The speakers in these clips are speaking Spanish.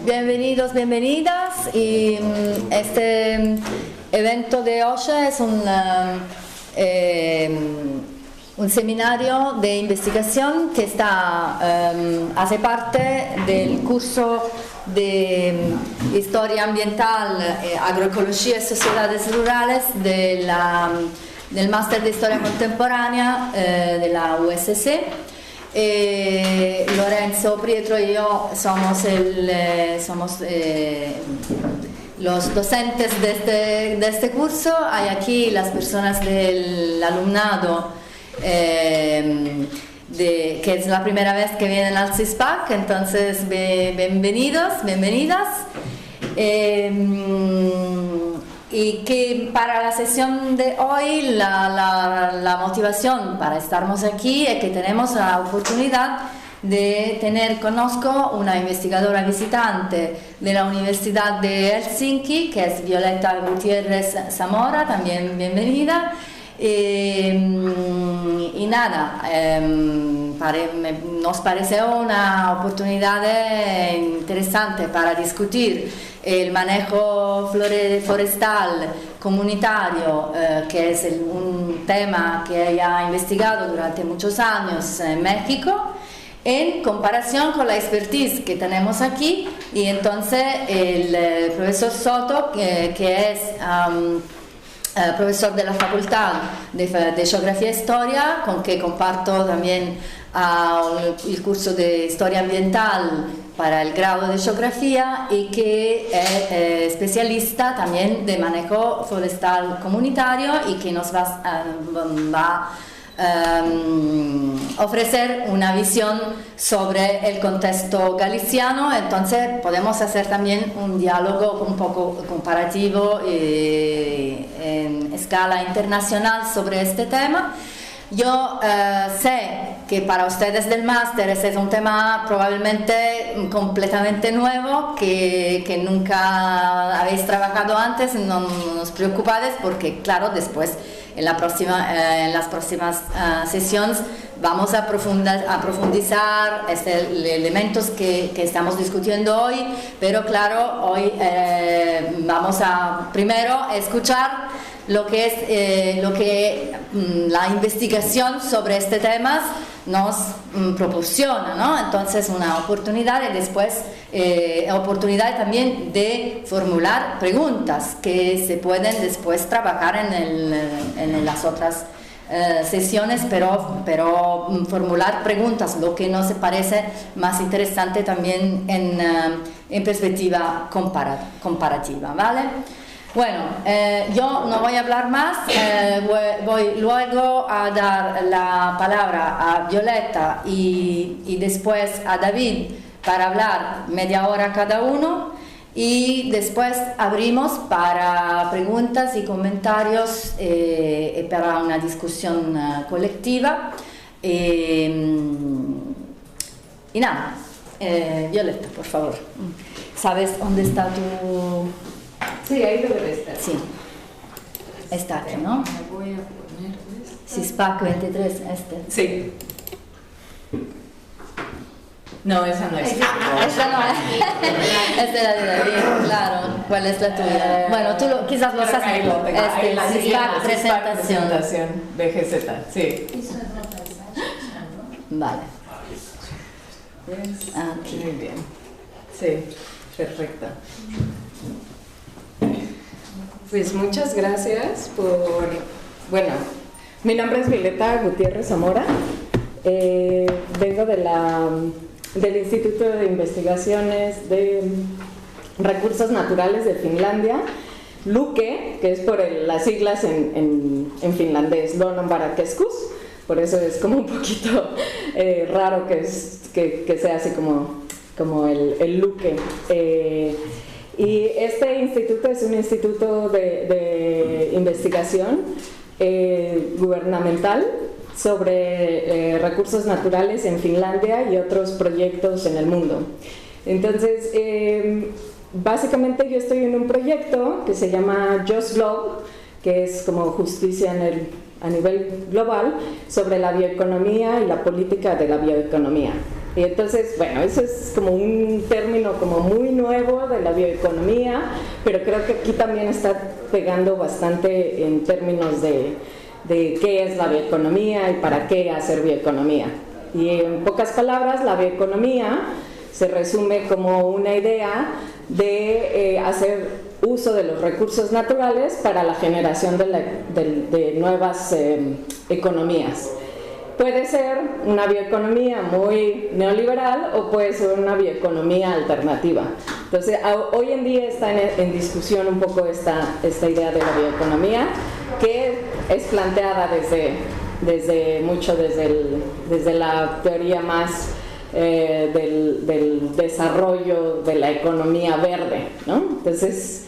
bienvenidos, bienvenidas. Y este evento de hoy es un seminario de investigación que hace parte del curso de Historia Ambiental, Agroecología y Sociedades Rurales del Máster de Historia Contemporánea de la USC. Lorenzo, Pietro y yo somos los docentes de este curso. Hay aquí las personas del alumnado que es la primera vez que vienen al CISPAC, entonces bienvenidos, bienvenidas. Y que para la sesión de hoy la motivación para estarmos aquí es que tenemos la oportunidad de tener conozco una investigadora visitante de la Universidad de Helsinki, que es Violeta Gutiérrez Zamora, también bienvenida. Y nada, nos parece una oportunidad interesante para discutir el manejo forestal comunitario, que es un tema que ella ha investigado durante muchos años en México, en comparación con la expertise que tenemos aquí. Y entonces el profesor Soto, que es profesor de la Facultad de Geografía e Historia, con que comparto también el curso de Historia Ambiental para el grado de Geografía, y que es especialista también de manejo forestal comunitario y que nos va a ofrecer una visión sobre el contexto galiciano. Entonces podemos hacer también un diálogo un poco comparativo en escala internacional sobre este tema. Yo sé que para ustedes del máster ese es un tema probablemente completamente nuevo, que nunca habéis trabajado antes. No os preocupéis, porque claro, después en las próximas sesiones vamos a profundizar elementos que estamos discutiendo hoy, pero claro, hoy vamos a primero escuchar lo que la investigación sobre este tema nos proporciona, ¿no? Entonces una oportunidad, y después oportunidad también de formular preguntas que se pueden después trabajar en las otras sesiones, pero formular preguntas, lo que nos parece más interesante también en perspectiva comparativa, ¿vale? Bueno, yo no voy a hablar más, voy luego a dar la palabra a Violeta y después a David para hablar media hora cada uno, y después abrimos para preguntas y comentarios y para una discusión colectiva. Y nada, Violeta, por favor, ¿sabes dónde está tu...? Sí, ahí debe de estar. Sí, está aquí, ¿no? Me voy a poner CISPAC 23, Sí. No, esa no es. Esta no es. Esta es la de David, claro. ¿Cuál es la tuya? Bueno, tú quizás lo sabes. CISPAC presentación de GZ, sí. Vale. Aquí. Muy bien. Sí, perfecto. Pues muchas gracias bueno, mi nombre es Violeta Gutiérrez Zamora, vengo del Instituto de Investigaciones de Recursos Naturales de Finlandia, LUKE, que es por las siglas en finlandés, Luonnonvarakeskus, por eso es como un poquito raro que sea así como el LUKE. Y este instituto es un instituto de investigación gubernamental sobre recursos naturales en Finlandia y otros proyectos en el mundo. Entonces, básicamente yo estoy en un proyecto que se llama Just Globe, que es como justicia a nivel global, sobre la bioeconomía y la política de la bioeconomía. Y entonces, bueno, eso es como un término como muy nuevo de la bioeconomía, pero creo que aquí también está pegando bastante en términos de qué es la bioeconomía y para qué hacer bioeconomía. Y en pocas palabras, la bioeconomía se resume como una idea de hacer uso de los recursos naturales para la generación de nuevas economías. Puede ser una bioeconomía muy neoliberal o puede ser una bioeconomía alternativa. Entonces, hoy en día está en discusión un poco esta idea de la bioeconomía, que es planteada desde la teoría más del desarrollo de la economía verde, ¿no? Entonces,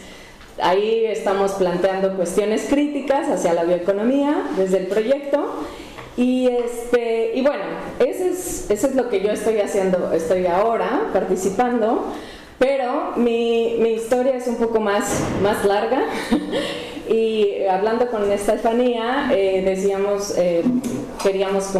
ahí estamos planteando cuestiones críticas hacia la bioeconomía desde el proyecto. Y bueno, eso es lo que yo estoy haciendo, estoy ahora participando, pero mi historia es un poco más larga. Y hablando con Estefanía, queríamos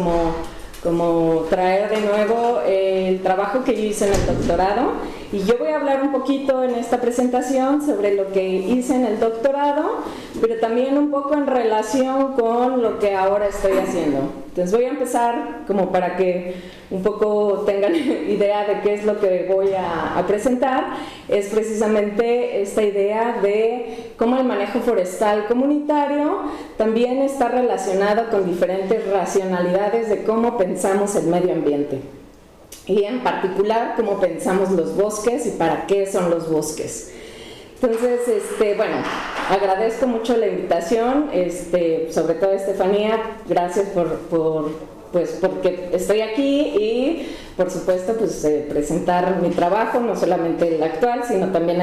como traer de nuevo el trabajo que yo hice en el doctorado, y yo voy a hablar un poquito en esta presentación sobre lo que hice en el doctorado, pero también un poco en relación con lo que ahora estoy haciendo. Entonces voy a empezar como para que un poco tengan idea de qué es lo que voy a presentar. Es precisamente esta idea de cómo el manejo forestal comunitario también está relacionado con diferentes racionalidades de cómo pensamos el medio ambiente, y en particular cómo pensamos los bosques y para qué son los bosques. Entonces, bueno, agradezco mucho la invitación, sobre todo a Estefanía, gracias porque estoy aquí, y por supuesto pues presentar mi trabajo, no solamente el actual, sino también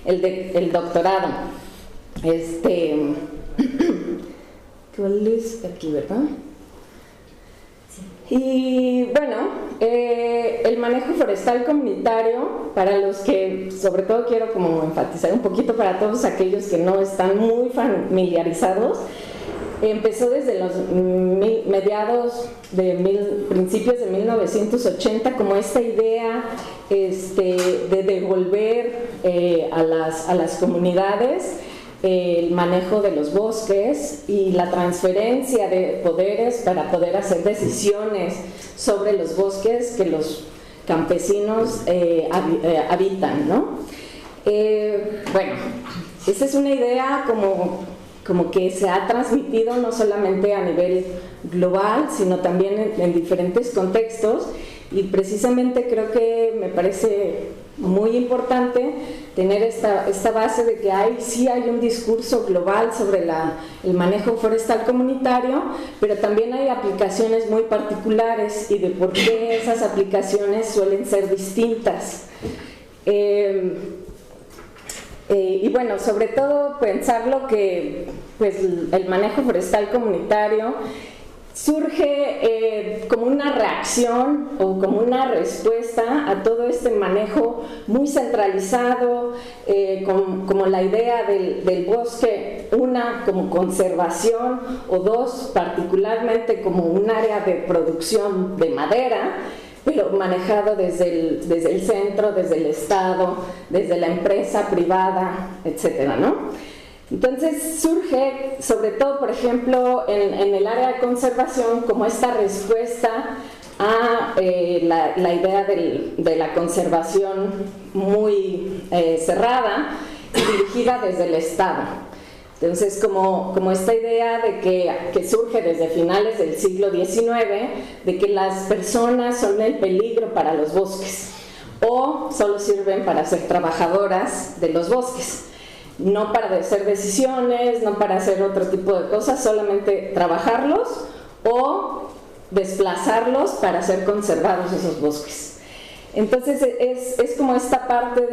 el doctorado. ¿Cuál es aquí, verdad? Y bueno, el manejo forestal comunitario, para los que sobre todo quiero como enfatizar un poquito para todos aquellos que no están muy familiarizados, empezó desde los principios de 1980 como esta idea de devolver a las comunidades el manejo de los bosques y la transferencia de poderes para poder hacer decisiones sobre los bosques que los campesinos habitan, ¿no? Bueno, esa es una idea como que se ha transmitido no solamente a nivel global, sino también en diferentes contextos, y precisamente creo que me parece muy importante tener esta base de que sí hay un discurso global sobre el manejo forestal comunitario, pero también hay aplicaciones muy particulares y de por qué esas aplicaciones suelen ser distintas. Y bueno, sobre todo pensarlo que pues, el manejo forestal comunitario surge como una reacción o como una respuesta a todo este manejo muy centralizado, como la idea del bosque, como conservación, o dos, particularmente como un área de producción de madera, pero manejado desde el centro, desde el Estado, desde la empresa privada, etcétera, ¿no? Entonces surge, sobre todo, por ejemplo, en el área de conservación, como esta respuesta a la idea de la conservación muy cerrada, dirigida desde el Estado. Entonces, como esta idea de que surge desde finales del siglo XIX, de que las personas son el peligro para los bosques, o solo sirven para ser trabajadoras de los bosques. No para hacer decisiones, no para hacer otro tipo de cosas, solamente trabajarlos o desplazarlos para ser conservados esos bosques. Entonces es como esta parte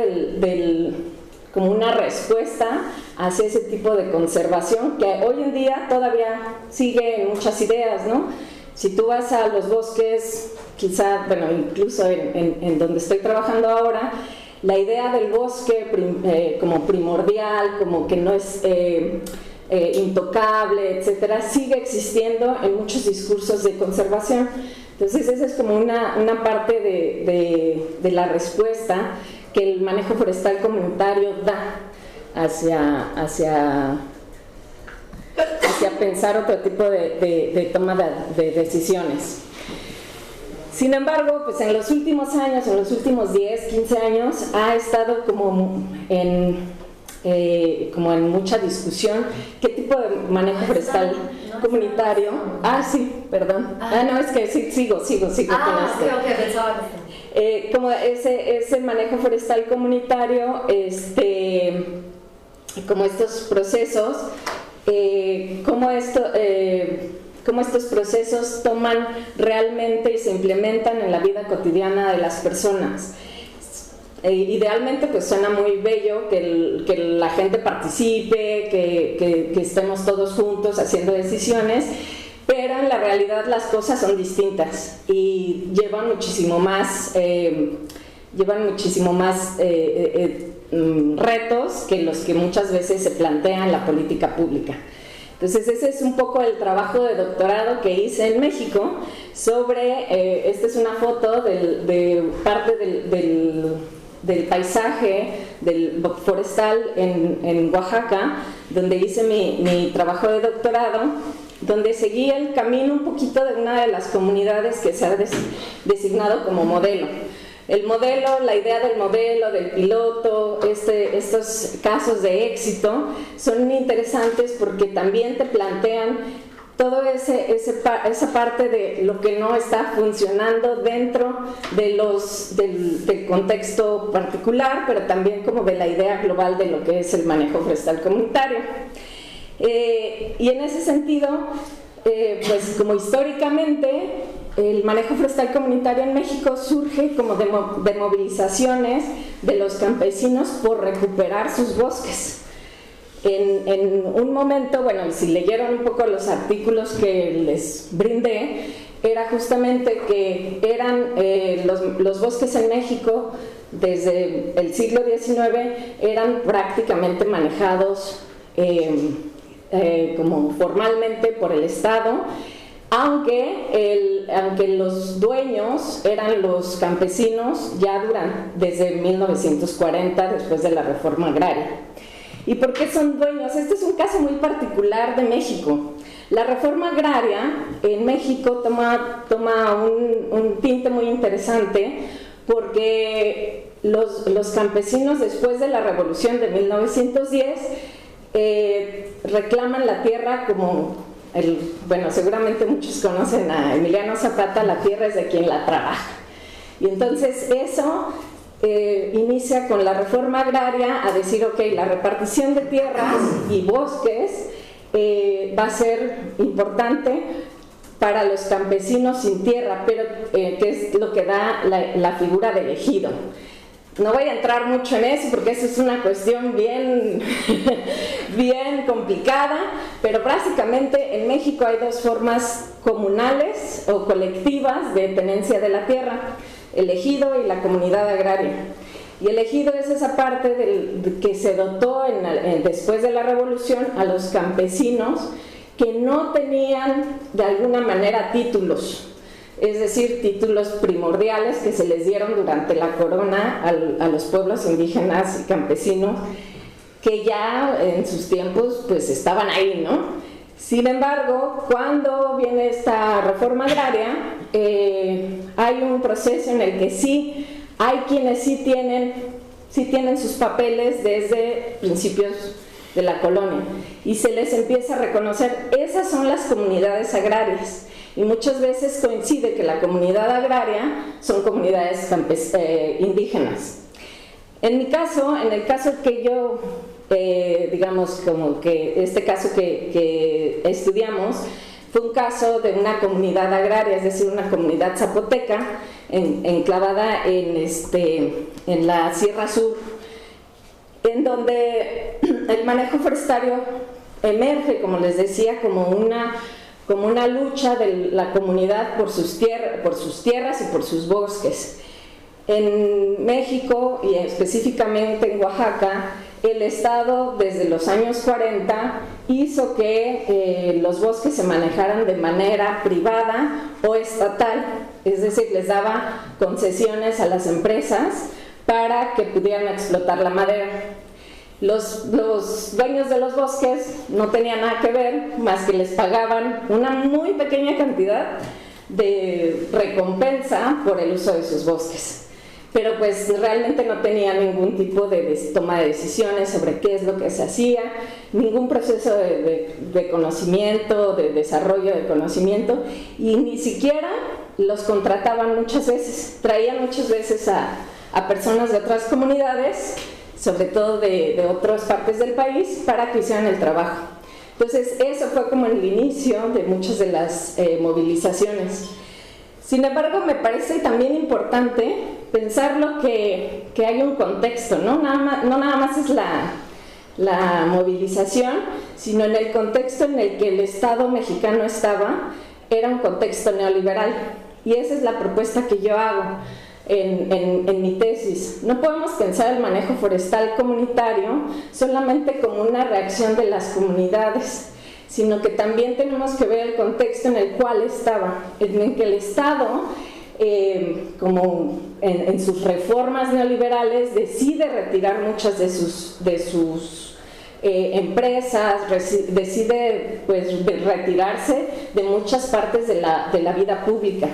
como una respuesta hacia ese tipo de conservación que hoy en día todavía sigue en muchas ideas, ¿no? Si tú vas a los bosques, quizá, bueno, incluso en donde estoy trabajando ahora, la idea del bosque como primordial, como que no es intocable, etcétera, sigue existiendo en muchos discursos de conservación. Entonces esa es como una parte de la respuesta que el manejo forestal comunitario da hacia pensar otro tipo de toma de decisiones. Sin embargo, pues en los últimos años, en los últimos 10, 15 años, ha estado como en mucha discusión qué tipo de manejo forestal comunitario. Sí, perdón. No, es que sigo con esto. Ok, pensaba que como ese manejo forestal comunitario, como estos procesos, cómo estos procesos toman realmente y se implementan en la vida cotidiana de las personas. Idealmente pues suena muy bello que la gente participe, que estemos todos juntos haciendo decisiones, pero en la realidad las cosas son distintas y llevan muchísimo más retos que los que muchas veces se plantean en la política pública. Entonces ese es un poco el trabajo de doctorado que hice en México sobre, esta es una foto de parte del paisaje forestal en Oaxaca, donde hice mi trabajo de doctorado, donde seguí el camino un poquito de una de las comunidades que se ha designado como modelo. El modelo, la idea del modelo, del piloto, estos casos de éxito son interesantes porque también te plantean todo esa parte de lo que no está funcionando dentro del contexto particular, pero también como de la idea global de lo que es el manejo forestal comunitario. Y en ese sentido, pues como históricamente, el manejo forestal comunitario en México surge como de movilizaciones de los campesinos por recuperar sus bosques. En un momento, bueno, y si leyeron un poco los artículos que les brindé, era justamente que eran los bosques en México desde el siglo XIX eran prácticamente manejados como formalmente por el Estado, aunque los dueños eran los campesinos ya desde 1940, después de la reforma agraria. ¿Y por qué son dueños? Este es un caso muy particular de México. La reforma agraria en México toma un tinte muy interesante porque los campesinos después de la revolución de 1910 reclaman la tierra como bueno, seguramente muchos conocen a Emiliano Zapata, la tierra es de quien la trabaja. Y entonces eso inicia con la reforma agraria a decir, ok, la repartición de tierras y bosques va a ser importante para los campesinos sin tierra, pero que es lo que da la figura del ejido. No voy a entrar mucho en eso porque eso es una cuestión bien complicada, pero básicamente en México hay dos formas comunales o colectivas de tenencia de la tierra: el ejido y la comunidad agraria. Y el ejido es esa parte que se dotó después de la revolución a los campesinos que no tenían de alguna manera títulos, es decir, títulos primordiales que se les dieron durante la corona a los pueblos indígenas y campesinos que ya en sus tiempos pues estaban ahí, ¿no? Sin embargo, cuando viene esta reforma agraria, hay un proceso en el que sí hay quienes sí tienen sus papeles desde principios de la colonia y se les empieza a reconocer, esas son las comunidades agrarias. Y muchas veces coincide que la comunidad agraria son comunidades indígenas. En el caso que yo, digamos, como que este caso que estudiamos, fue un caso de una comunidad agraria, es decir, una comunidad zapoteca, enclavada en la Sierra Sur, en donde el manejo forestario emerge, como les decía, como una lucha de la comunidad por sus tierras y por sus bosques. En México y específicamente en Oaxaca, el Estado desde los años 40 hizo que los bosques se manejaran de manera privada o estatal. es decir, les daba concesiones a las empresas para que pudieran explotar la madera. Los dueños de los bosques no tenían nada que ver, más que les pagaban una muy pequeña cantidad de recompensa por el uso de sus bosques. Pero pues realmente no tenía ningún tipo de toma de decisiones sobre qué es lo que se hacía, ningún proceso de conocimiento, de desarrollo de conocimiento, y ni siquiera los contrataban muchas veces. Traían muchas veces a personas de otras comunidades, sobre todo de otras partes del país, para que hicieran el trabajo. Entonces eso fue como el inicio de muchas de las movilizaciones. Sin embargo, me parece también importante pensarlo que hay un contexto, ¿no? No nada más es la movilización, sino en el contexto en el que el Estado mexicano estaba, era un contexto neoliberal. Y esa es la propuesta que yo hago en mi tesis. No podemos pensar el manejo forestal comunitario solamente como una reacción de las comunidades, sino que también tenemos que ver el contexto en el cual estaba, en que el Estado, como en sus reformas neoliberales, decide retirar muchas de sus empresas, decide pues retirarse de muchas partes de la vida pública.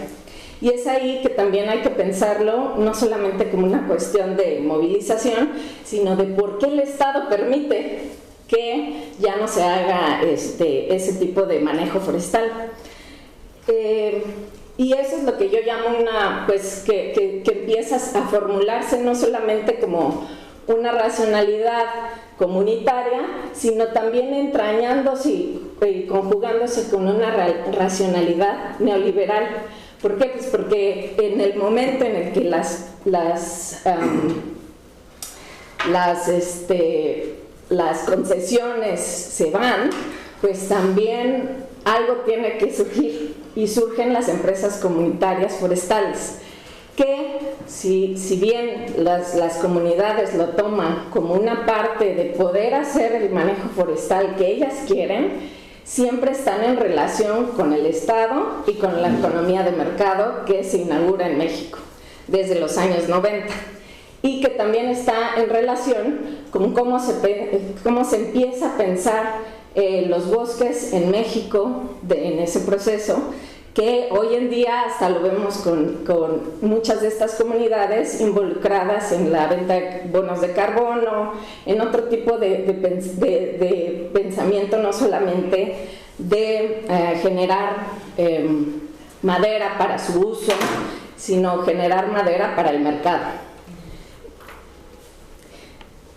Y es ahí que también hay que pensarlo, no solamente como una cuestión de movilización, sino de por qué el Estado permite que ya no se haga ese tipo de manejo forestal. Y eso es lo que yo llamo pues que empiezas a formularse no solamente como una racionalidad comunitaria, sino también entrañándose y conjugándose con una racionalidad neoliberal. ¿Por qué? Pues porque en el momento en el que las concesiones se van, pues también algo tiene que surgir, y surgen las empresas comunitarias forestales, que si bien las comunidades lo toman como una parte de poder hacer el manejo forestal que ellas quieren, siempre están en relación con el Estado y con la economía de mercado que se inaugura en México desde los años 90. Y que también está en relación con cómo se empieza a pensar los bosques en México en ese proceso, que hoy en día hasta lo vemos con muchas de estas comunidades involucradas en la venta de bonos de carbono, en otro tipo de pensamiento, no solamente de generar madera para su uso, sino generar madera para el mercado.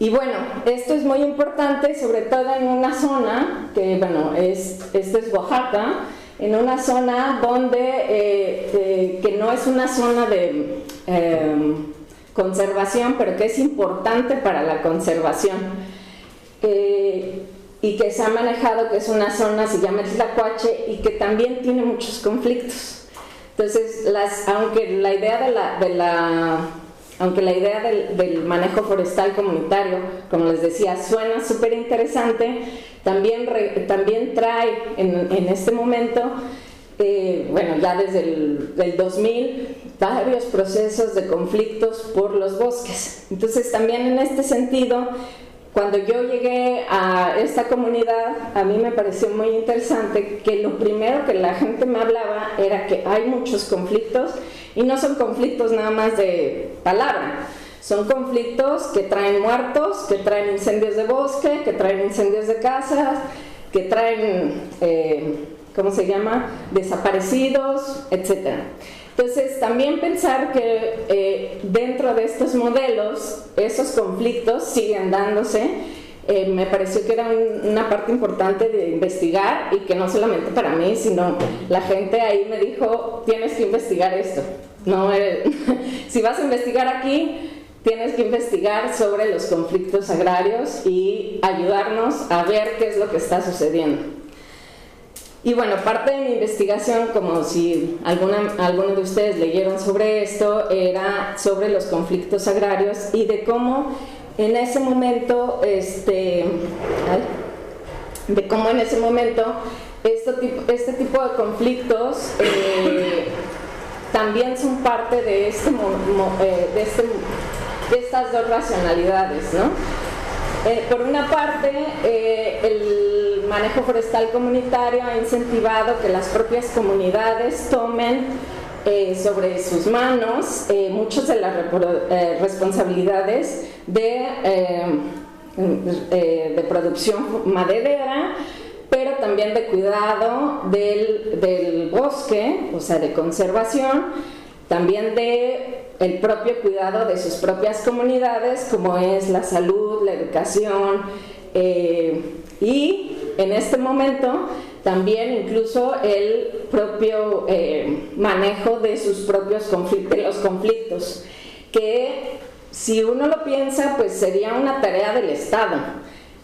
Y bueno, esto es muy importante, sobre todo en una zona que, bueno, esto es Oaxaca, en una zona donde, que no es una zona de conservación, pero que es importante para la conservación, y que se ha manejado, que es una zona, se llama Tlacuache, y que también tiene muchos conflictos. Entonces, aunque la idea del manejo forestal comunitario, como les decía, suena súper interesante, también trae en este momento, bueno, ya desde el 2000, varios procesos de conflictos por los bosques. Entonces, también en este sentido, cuando yo llegué a esta comunidad, a mí me pareció muy interesante que lo primero que la gente me hablaba era que hay muchos conflictos, y no son conflictos nada más de palabra, son conflictos que traen muertos, que traen incendios de bosque, que traen incendios de casas, que traen, ¿cómo se llama?, desaparecidos, etc. Entonces, también pensar que dentro de estos modelos, esos conflictos siguen dándose, me pareció que era una parte importante de investigar, y que no solamente para mí, sino la gente ahí me dijo, tienes que investigar esto. No, si vas a investigar aquí, tienes que investigar sobre los conflictos agrarios y ayudarnos a ver qué es lo que está sucediendo. Y bueno, parte de mi investigación, como si alguno de ustedes leyeron sobre esto, era sobre los conflictos agrarios y de cómo en ese momento, este tipo de conflictos también son parte de, de estas dos racionalidades, ¿no? Por una parte, el manejo forestal comunitario ha incentivado que las propias comunidades tomen sobre sus manos muchas de las responsabilidades de producción maderera, pero también de cuidado del bosque, o sea, de conservación, también de el propio cuidado de sus propias comunidades, como es la salud, la educación, y en este momento también incluso el propio manejo de sus propios conflictos, que si uno lo piensa, pues sería una tarea del Estado.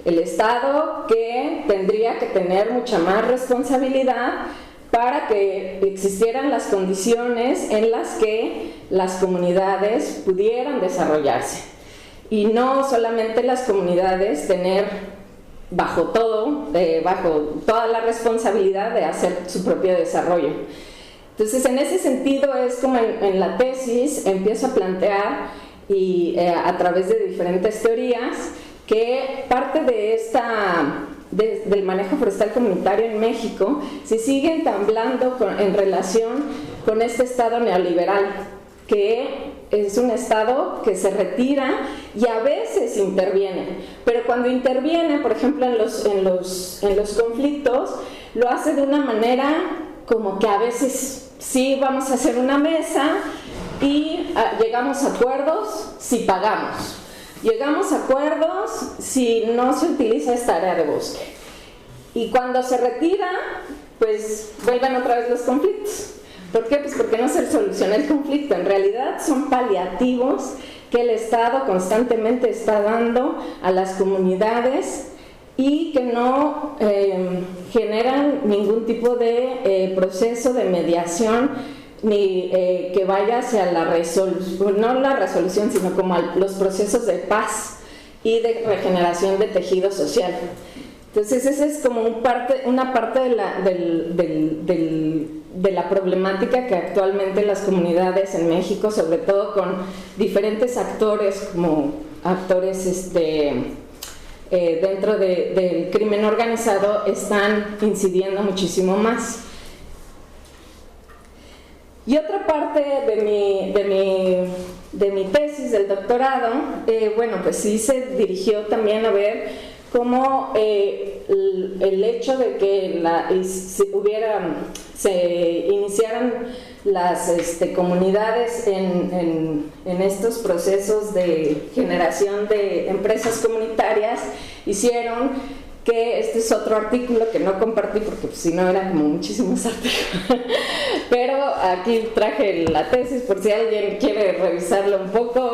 El Estado que tendría que tener mucha más responsabilidad para que existieran las condiciones en las que las comunidades pudieran desarrollarse. Y no solamente las comunidades tener bajo toda la responsabilidad de hacer su propio desarrollo. Entonces, en ese sentido es como en la tesis empiezo a plantear y a través de diferentes teorías que parte de del manejo forestal comunitario en México se sigue entablando en relación con este Estado neoliberal, que es un Estado que se retira y a veces interviene, pero cuando interviene, por ejemplo, en los conflictos, lo hace de una manera como que a veces sí vamos a hacer una mesa y llegamos a acuerdos si pagamos. Llegamos a acuerdos si no se utiliza esta área de bosque. Y cuando se retira, pues vuelven otra vez los conflictos. ¿Por qué? Pues porque no se soluciona el conflicto. En realidad son paliativos que el Estado constantemente está dando a las comunidades y que no generan ningún tipo de proceso de mediación ni que vaya hacia la resolución, no la resolución, sino como los procesos de paz y de regeneración de tejido social. Entonces esa es como una parte de la problemática que actualmente las comunidades en México, sobre todo con diferentes actores, como actores dentro del crimen organizado, están incidiendo muchísimo más. Y otra parte de mi tesis del doctorado, bueno, pues sí se dirigió también a ver cómo el hecho de que se iniciaran las comunidades en estos procesos de generación de empresas comunitarias hicieron que este es otro artículo que no compartí porque pues, si no era como muchísimos artículos, pero aquí traje la tesis por si alguien quiere revisarlo un poco,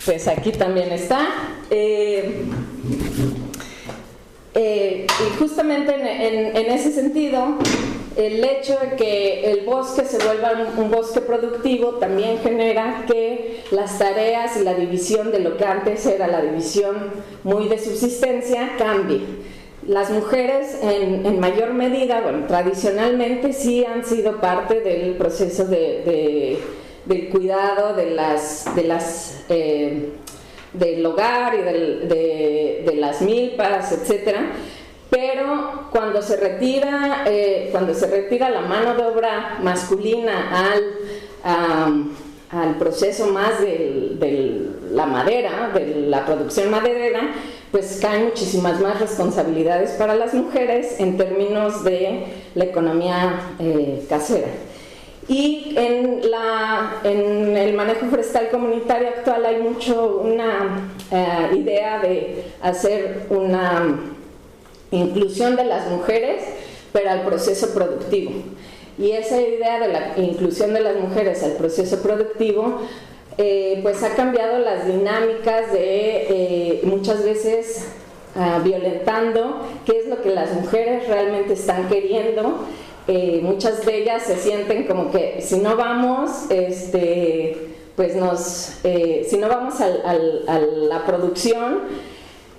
pues aquí también está. Y justamente en ese sentido, el hecho de que el bosque se vuelva un bosque productivo también genera que las tareas y la división de lo que antes era la división muy de subsistencia cambie. Las mujeres en mayor medida, bueno, tradicionalmente sí han sido parte del proceso del cuidado del hogar y de las milpas, etcétera. Pero cuando se retira la mano de obra masculina al proceso más de la madera, de la producción maderera, pues caen muchísimas más responsabilidades para las mujeres en términos de la economía casera. Y en el manejo forestal comunitario actual hay mucho una idea de hacer una inclusión de las mujeres, pero al proceso productivo. Y esa idea de la inclusión de las mujeres al proceso productivo, pues ha cambiado las dinámicas de muchas veces violentando qué es lo que las mujeres realmente están queriendo. Muchas de ellas se sienten como que si no vamos, pues si no vamos a la producción,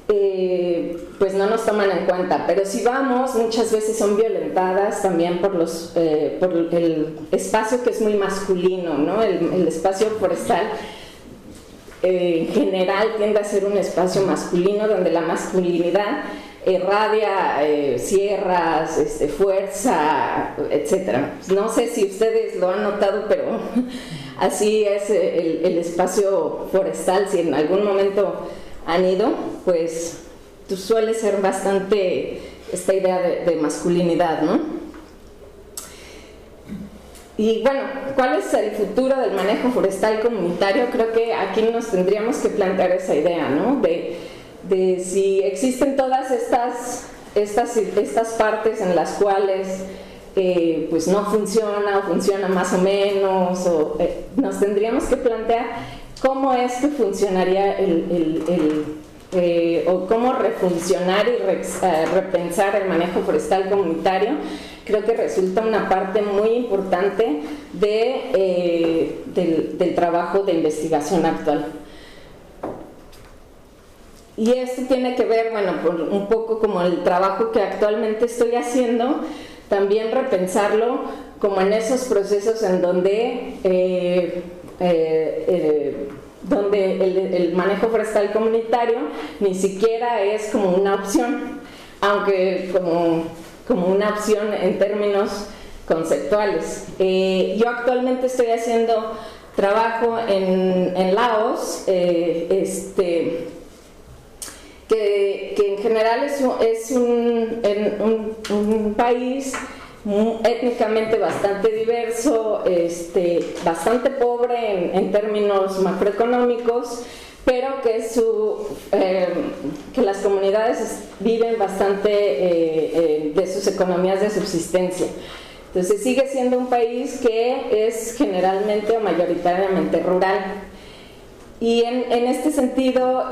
pues no nos toman en cuenta, pero si vamos, muchas veces son violentadas también por el espacio que es muy masculino, ¿no? El espacio forestal en general tiende a ser un espacio masculino donde la masculinidad irradia sierras, fuerza, etcétera. No sé si ustedes lo han notado, pero así es el espacio forestal. Si en algún momento han ido, pues suele ser bastante esta idea de masculinidad, ¿no? Y bueno, ¿cuál es el futuro del manejo forestal comunitario? Creo que aquí nos tendríamos que plantear esa idea, ¿no? De si existen todas estas partes en las cuales pues no funciona o funciona más o menos, nos tendríamos que plantear cómo es que funcionaría o cómo refuncionar y repensar el manejo forestal comunitario. Creo que resulta una parte muy importante del trabajo de investigación actual. Y esto tiene que ver, bueno, un poco como el trabajo que actualmente estoy haciendo, también repensarlo como en esos procesos en donde el manejo forestal comunitario ni siquiera es como una opción, aunque como una opción en términos conceptuales. Yo actualmente estoy haciendo trabajo en Laos, que en general es un país étnicamente bastante diverso, bastante pobre en términos macroeconómicos, pero que las comunidades viven bastante de sus economías de subsistencia. Entonces sigue siendo un país que es generalmente o mayoritariamente rural. Y en este sentido,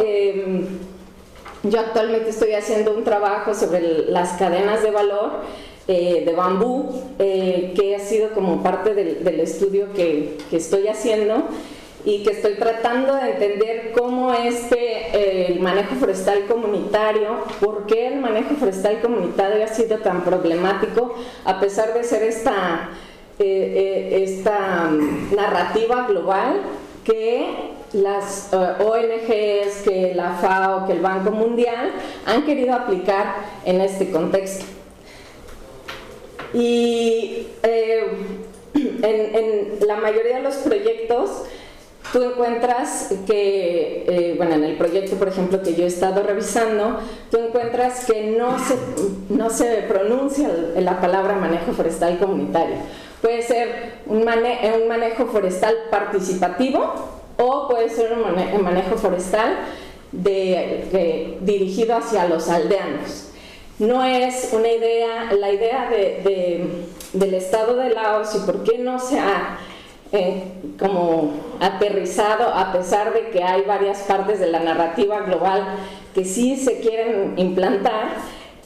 yo actualmente estoy haciendo un trabajo sobre las cadenas de valor de bambú, que ha sido como parte del estudio que estoy haciendo, y que estoy tratando de entender cómo el manejo forestal comunitario, por qué el manejo forestal comunitario ha sido tan problemático, a pesar de ser esta narrativa global que las ONGs, que la FAO, que el Banco Mundial han querido aplicar en este contexto. Y en la mayoría de los proyectos tú encuentras que, bueno, en el proyecto, por ejemplo, que yo he estado revisando, tú encuentras que no se pronuncia la palabra manejo forestal comunitario. Puede ser un manejo forestal participativo, o puede ser un manejo forestal dirigido hacia los aldeanos. No es una idea, la idea del estado de Laos, y por qué no se ha como aterrizado, a pesar de que hay varias partes de la narrativa global que sí se quieren implantar.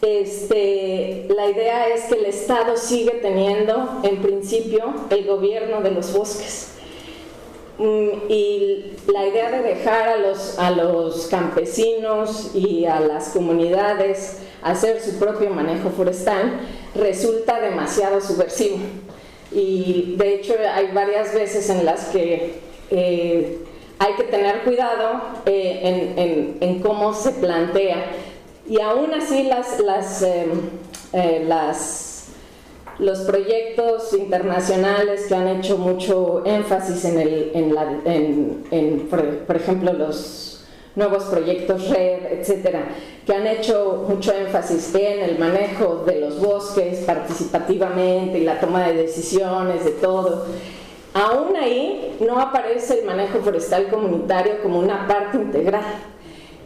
La idea es que el Estado sigue teniendo, en principio, el gobierno de los bosques. Y la idea de dejar a los campesinos y a las comunidades hacer su propio manejo forestal resulta demasiado subversivo. Y de hecho hay varias veces en las que hay que tener cuidado en cómo se plantea. Y aún así los proyectos internacionales que han hecho mucho énfasis por ejemplo, los nuevos proyectos RED, etcétera, que han hecho mucho énfasis en el manejo de los bosques participativamente y la toma de decisiones, de todo. Aún ahí no aparece el manejo forestal comunitario como una parte integral.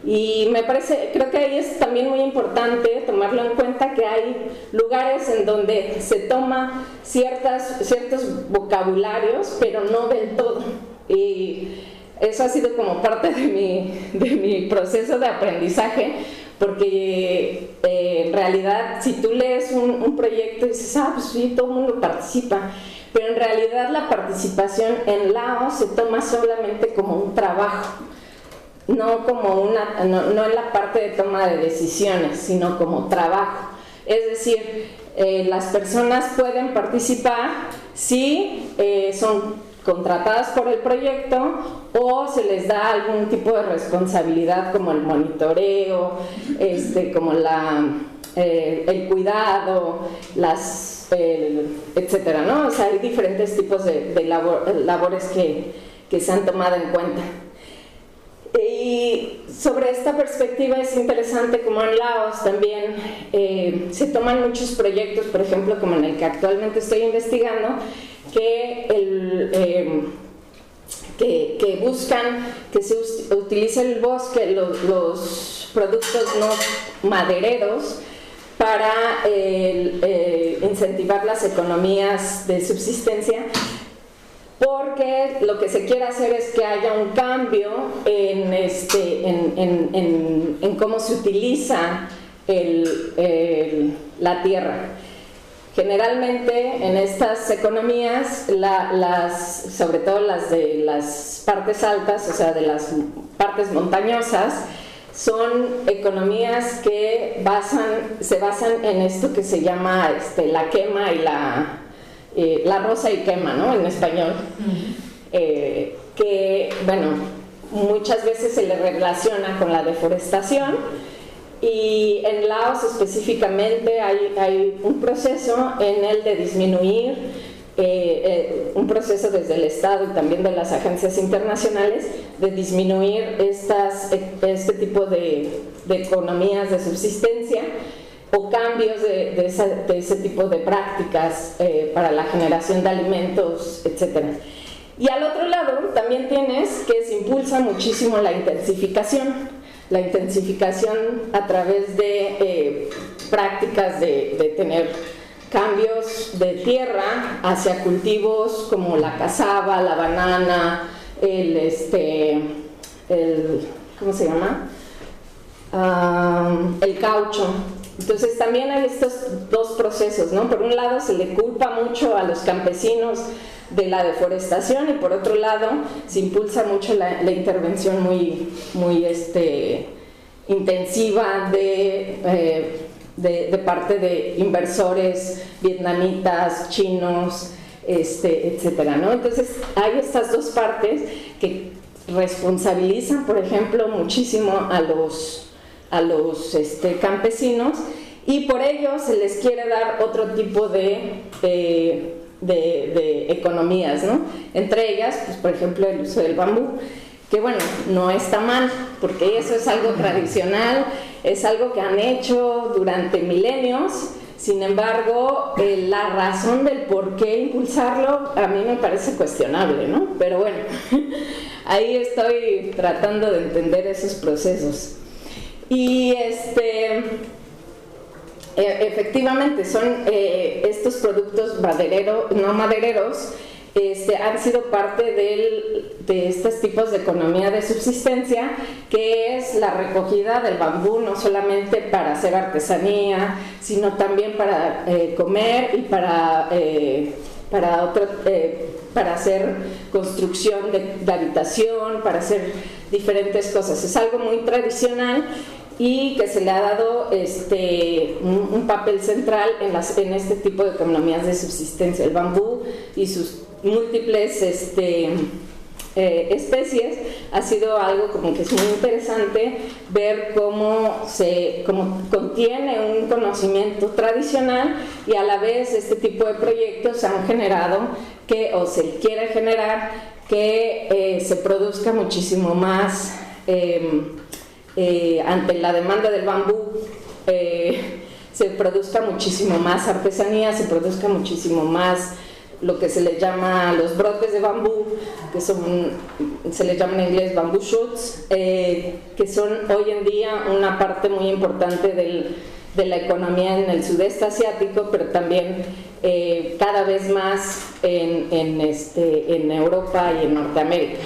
Y creo que ahí es también muy importante tomarlo en cuenta, que hay lugares en donde se toma ciertos vocabularios, pero no del todo. Y eso ha sido como parte de mi proceso de aprendizaje, porque en realidad si tú lees un proyecto y dices, pues sí, todo el mundo participa, pero en realidad la participación en Laos se toma solamente como un trabajo. no en la parte de toma de decisiones, sino como trabajo. Es decir, las personas pueden participar si son contratadas por el proyecto o se les da algún tipo de responsabilidad como el monitoreo, como el cuidado, etcétera, ¿no? O sea, hay diferentes tipos de labores que se han tomado en cuenta. Y sobre esta perspectiva es interesante como en Laos también se toman muchos proyectos, por ejemplo, como en el que actualmente estoy investigando, que buscan que se utilice el bosque, los productos no madereros, para incentivar las economías de subsistencia, porque lo que se quiere hacer es que haya un cambio en cómo se utiliza la tierra. Generalmente en estas economías, sobre todo las de las partes altas, o sea, de las partes montañosas, son economías que se basan en esto que se llama la quema y la roza y quema, ¿no? En español. Que, bueno, muchas veces se le relaciona con la deforestación, y en Laos específicamente hay un proceso en el de disminuir, un proceso desde el Estado y también de las agencias internacionales, de disminuir este tipo de economías de subsistencia o cambios de ese tipo de prácticas para la generación de alimentos, etc. Y al otro lado también tienes que se impulsa muchísimo la intensificación a través de prácticas de tener cambios de tierra hacia cultivos como la cazaba, la banana, ¿cómo se llama? El caucho. Entonces también hay estos dos procesos, ¿no? Por un lado se le culpa mucho a los campesinos de la deforestación, y por otro lado se impulsa mucho la intervención muy intensiva de parte de inversores vietnamitas, chinos, etcétera, ¿no? Entonces hay estas dos partes que responsabilizan, por ejemplo, muchísimo a los campesinos, y por ello se les quiere dar otro tipo de economías, ¿no? Entre ellas, pues, por ejemplo, el uso del bambú, que bueno, no está mal, porque eso es algo tradicional, es algo que han hecho durante milenios. Sin embargo, la razón del por qué impulsarlo a mí me parece cuestionable, ¿no? Pero bueno, ahí estoy tratando de entender esos procesos. Y efectivamente son estos productos no madereros, han sido parte de estos tipos de economía de subsistencia, que es la recogida del bambú, no solamente para hacer artesanía, sino también para comer y para hacer construcción de habitación, para hacer diferentes cosas. Es algo muy tradicional y que se le ha dado un papel central en este tipo de economías de subsistencia. El bambú y sus múltiples especies ha sido algo como que es muy interesante ver cómo contiene un conocimiento tradicional, y a la vez este tipo de proyectos han generado o se quiere generar que se produzca muchísimo más ante la demanda del bambú, se produzca muchísimo más artesanía, se produzca muchísimo más lo que se le llama los brotes de bambú, que se les llama en inglés bamboo shoots, que son hoy en día una parte muy importante de la economía en el sudeste asiático, pero también cada vez más en Europa y en Norteamérica,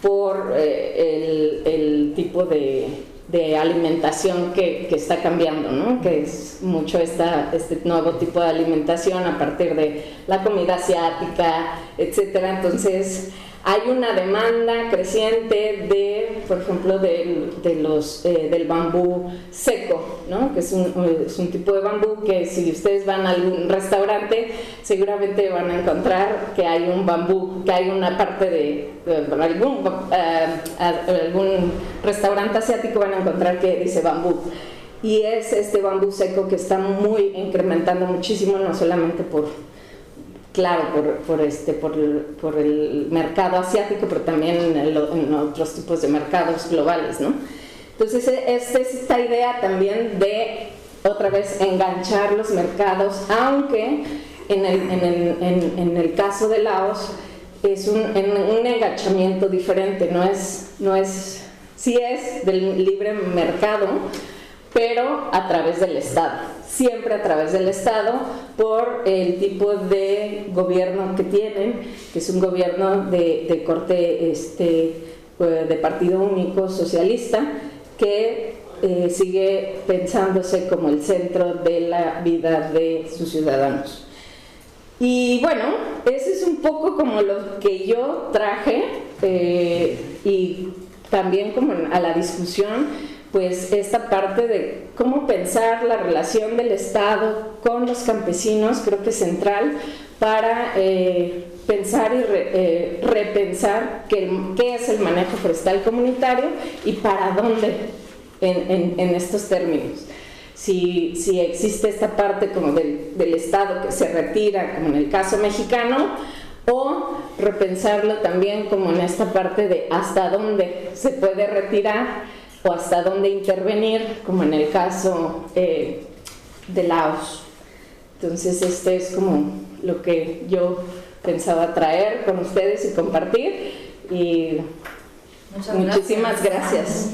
por el tipo de alimentación que está cambiando, ¿no? Que es mucho este nuevo tipo de alimentación a partir de la comida asiática, etcétera. Entonces hay una demanda creciente de, por ejemplo, del bambú seco, ¿no? Que es un tipo de bambú que si ustedes van a algún restaurante seguramente van a encontrar que hay un bambú, que hay una parte de algún restaurante asiático van a encontrar que dice bambú. Y es este bambú seco que está muy incrementando muchísimo, no solamente por el mercado asiático, pero también en otros tipos de mercados globales, ¿no? Entonces es esta idea también de otra vez enganchar los mercados, aunque en el caso de Laos es un enganchamiento diferente, sí es del libre mercado, pero a través del Estado, siempre a través del Estado, por el tipo de gobierno que tienen, que es un gobierno de corte de partido único socialista, que sigue pensándose como el centro de la vida de sus ciudadanos. Y bueno, ese es un poco como lo que yo traje, y también como a la discusión, pues esta parte de cómo pensar la relación del Estado con los campesinos, creo que es central para pensar y repensar qué es el manejo forestal comunitario y para dónde en estos términos. Si existe esta parte como del Estado que se retira, como en el caso mexicano, o repensarlo también como en esta parte de hasta dónde se puede retirar o hasta dónde intervenir, como en el caso de Laos. Entonces este es como lo que yo pensaba traer con ustedes y compartir, y muchísimas gracias.